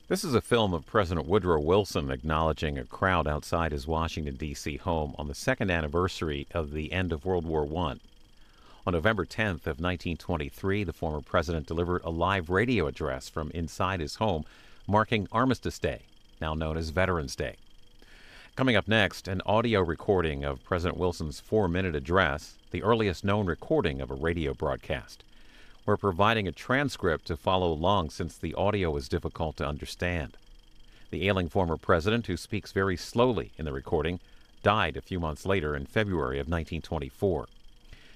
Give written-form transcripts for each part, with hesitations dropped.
This is a film of President Woodrow Wilson acknowledging a crowd outside his Washington, D.C. home on the second anniversary of the end of World War I. On November 10th of 1923, the former president delivered a live radio address from inside his home, marking Armistice Day, now known as Veterans Day. Coming up next, an audio recording of President Wilson's 4-minute address, the earliest known recording of a radio broadcast. We're providing a transcript to follow along since the audio is difficult to understand. The ailing former president, who speaks very slowly in the recording, died a few months later in February of 1924.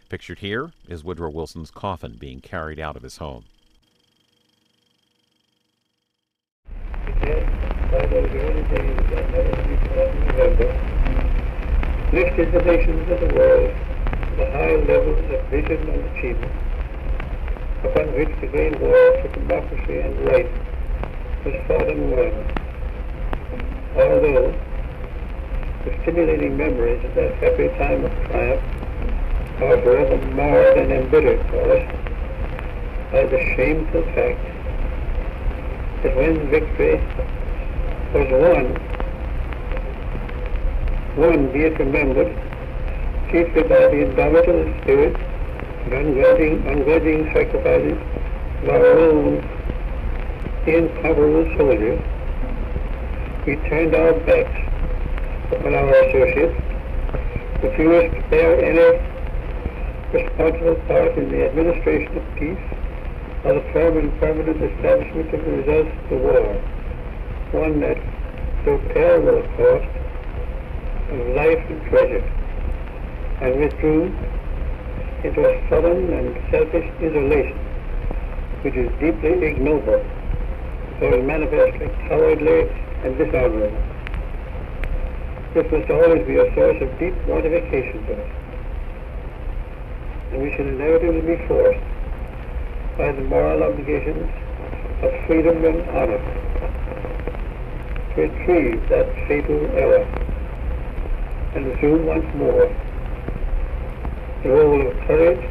Pictured here is Woodrow Wilson's coffin being carried out of his home. Lifted the nations of the world to the high levels of vision and achievement, upon which the great war for democracy and right was fought and won. Although the stimulating memories of that happy time of triumph are forever marred and embittered for us by the shameful fact that when victory was won, be it remembered, chiefly by the indomitable spirit and ungrudging sacrifices of our own incomparable soldiers, we turned our backs upon our associates, refused to bear any responsible part in the administration of peace or the firm and permanent establishment of the results of the war, one at so terrible a cost of life and treasure, and withdrew into a sullen and selfish isolation, which is deeply ignoble, or is manifestly cowardly and dishonorable. This must always be a source of deep mortification to us, and we shall inevitably be forced by the moral obligations of freedom and honor to retrieve that fatal error and assume once more the role of courage,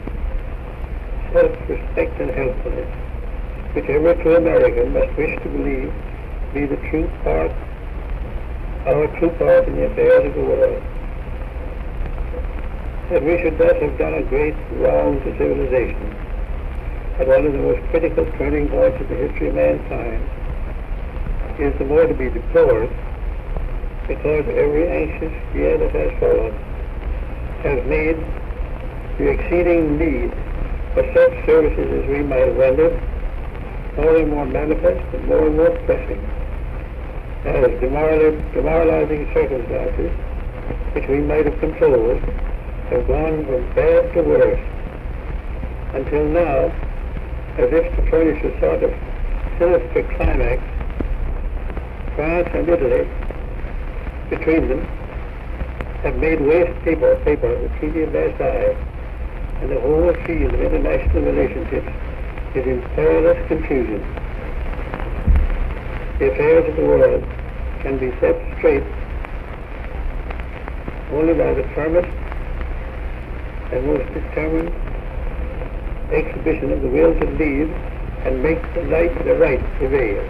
self-respect, and helpfulness, which every true American must wish to believe be the true part, our true part in the affairs of the world. That we should thus have done a great wrong to civilization at one of the most critical turning points of the history of mankind is the more to be deplored because every anxious year that has followed has made the exceeding need for such services as we might render more and more manifest and more pressing, as demoralizing circumstances which we might have controlled have gone from bad to worse, until now, as if to furnish a sort of sinister climax, France and Italy, between them, have made waste paper the Treaty of Versailles, and the whole field of international relationships is in perilous confusion. The affairs of the world can be set straight only by the firmest and most determined exhibition of the will to lead and make the right prevail.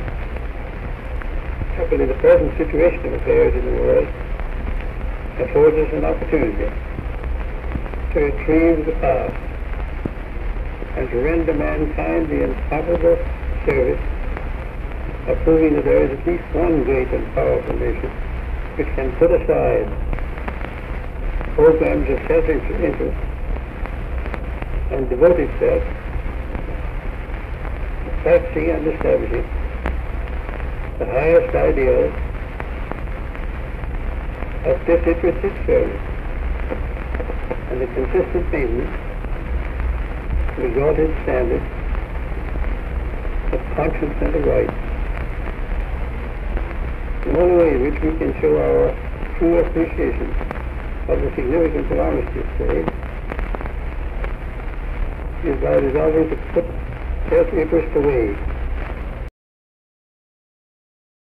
Happily, the present situation of affairs in the world affords us an opportunity to retrieve the past and to render mankind the incomparable service of proving that there is at least one great and powerful nation which can put aside programs of self-interest and devote itself to practicing and establishing the highest ideals of disinterested service and the consistent maintenance of exalted standards of conscience and of right. The only way in which we can show our true appreciation of the significance of Armistice Day is by resolving to put self-interest away